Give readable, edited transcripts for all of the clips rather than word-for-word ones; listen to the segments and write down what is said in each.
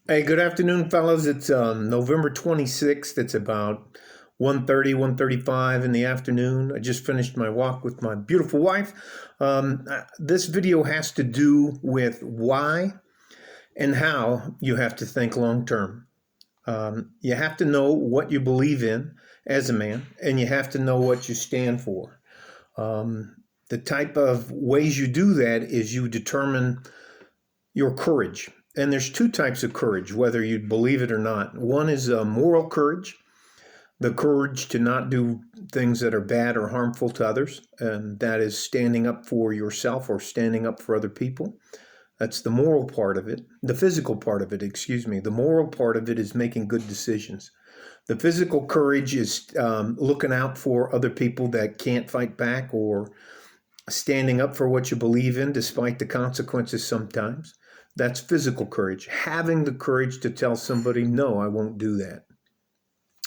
Hey, good afternoon, fellas. It's November 26th. It's about 1:30, 1:35 in the afternoon. I just finished my walk with my beautiful wife. This video has to do with why and how you have to think long term. You have to know what you believe in as a man, and you have to know what you stand for. The type of ways you do that is you determine your courage. And there's two types of courage, whether you believe it or not. One is moral courage, the courage to not do things that are bad or harmful to others, and that is standing up for yourself or standing up for other people. That's the moral part of it. The physical part of it, excuse me. The moral part of it is making good decisions. The physical courage is looking out for other people that can't fight back or standing up for what you believe in despite the consequences sometimes. That's physical courage. Having the courage to tell somebody, no, I won't do that.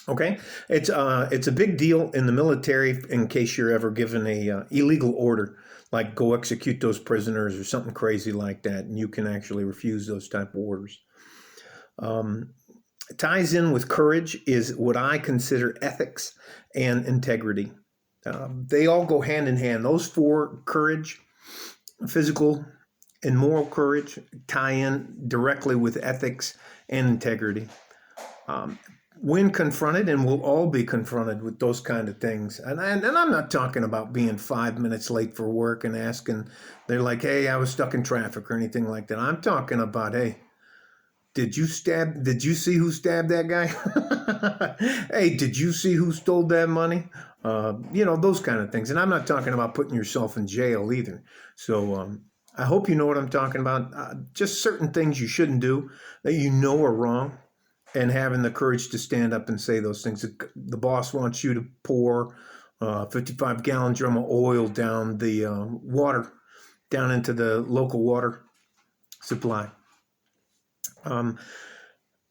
Okay, it's a big deal in the military in case you're ever given a illegal order, like go execute those prisoners or something crazy like that, and you can actually refuse those type of orders. Um, Ties in with courage is what I consider ethics and integrity. They all go hand in hand. Those four: courage, physical, and moral courage tie in directly with ethics and integrity. Um, when confronted, and we'll all be confronted with those kind of things, and I'm not talking about being 5 minutes late for work and asking, they're like, hey, I was stuck in traffic or anything like that. I'm talking about, hey, did you see who stabbed that guy? Hey, did you see who stole that money? Those kind of things. And I'm not talking about putting yourself in jail either. So I hope you know what I'm talking about. Just certain things you shouldn't do that you know are wrong, and having the courage to stand up and say those things. The boss wants you to pour 55-gallon drum of oil down the water, down into the local water supply. Um,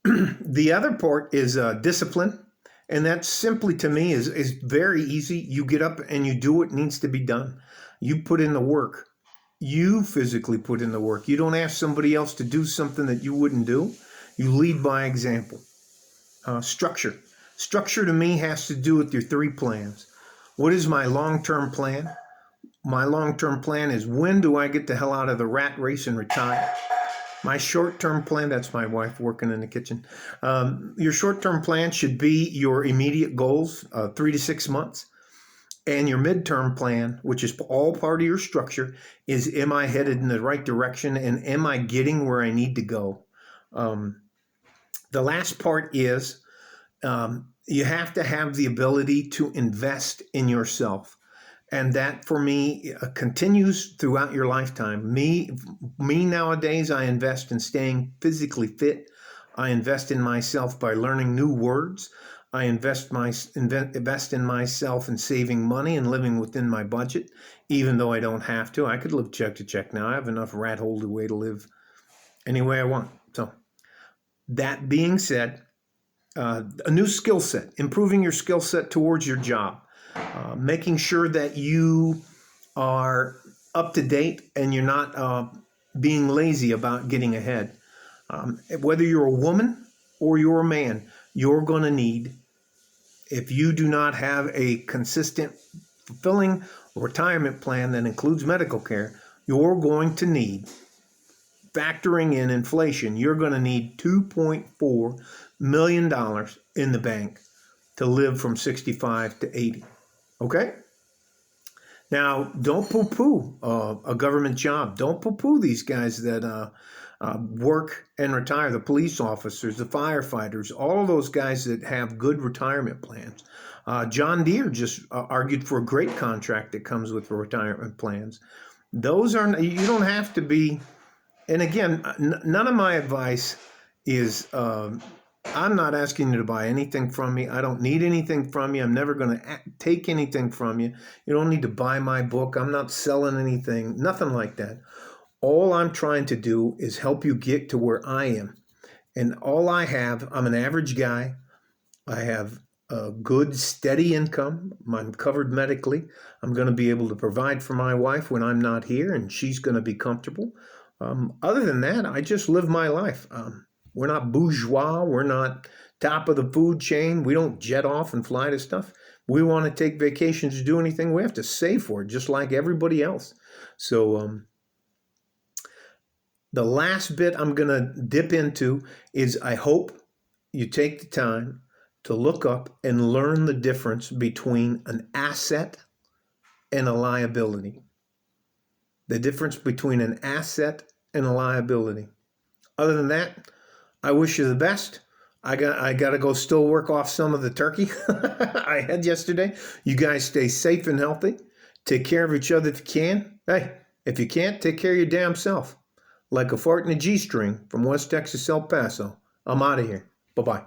the other part is discipline, and that simply to me is very easy. You get up and you do what needs to be done. You put in the work. You physically put in the work. You don't ask somebody else to do something that you wouldn't do. You lead by example. Structure. Structure to me has to do with your three plans. What is my long-term plan? My long-term plan is, when do I get the hell out of the rat race and retire? My short-term plan, that's my wife working in the kitchen. Your short-term plan should be your immediate goals, 3 to 6 months. And your midterm plan, which is all part of your structure, is, am I headed in the right direction, and am I getting where I need to go? The last part is, you have to have the ability to invest in yourself. And that for me continues throughout your lifetime. Me nowadays, I invest in staying physically fit. I invest in myself by learning new words. I invest in myself in saving money and living within my budget, even though I don't have to. I could live check to check now. I have enough rat hole way to live any way I want. So that being said, a new skill set, improving your skill set towards your job. Making sure that you are up to date and you're not being lazy about getting ahead. Whether you're a woman or you're a man, you're going to need, if you do not have a consistent, fulfilling retirement plan that includes medical care, you're going to need, factoring in inflation, you're going to need $2.4 million in the bank to live from 65 to 80. Okay? Now, don't poo-poo a government job. Don't poo-poo these guys that work and retire, the police officers, the firefighters, all of those guys that have good retirement plans. John Deere just argued for a great contract that comes with retirement plans. Those are, you don't have to be, and again, none of my advice is, I'm not asking you to buy anything from me. I don't need anything from you. I'm never going to take anything from you. You don't need to buy my book. I'm not selling anything, nothing like that. All I'm trying to do is help you get to where I am. And all I have, I'm an average guy. I have a good, steady income. I'm covered medically. I'm going to be able to provide for my wife when I'm not here, and she's going to be comfortable. Other than that, I just live my life. We're not bourgeois. We're not top of the food chain. We don't jet off and fly to stuff. We want to take vacations to do anything. We have to save for it, just like everybody else. So the last bit I'm going to dip into is I hope you take the time to look up and learn the difference between an asset and a liability. The difference between an asset and a liability. Other than that, I wish you the best. I got to go still work off some of the turkey I had yesterday. You guys stay safe and healthy. Take care of each other if you can. Hey, if you can't, take care of your damn self. Like a fart in a G-string from West Texas, El Paso. I'm out of here. Bye-bye.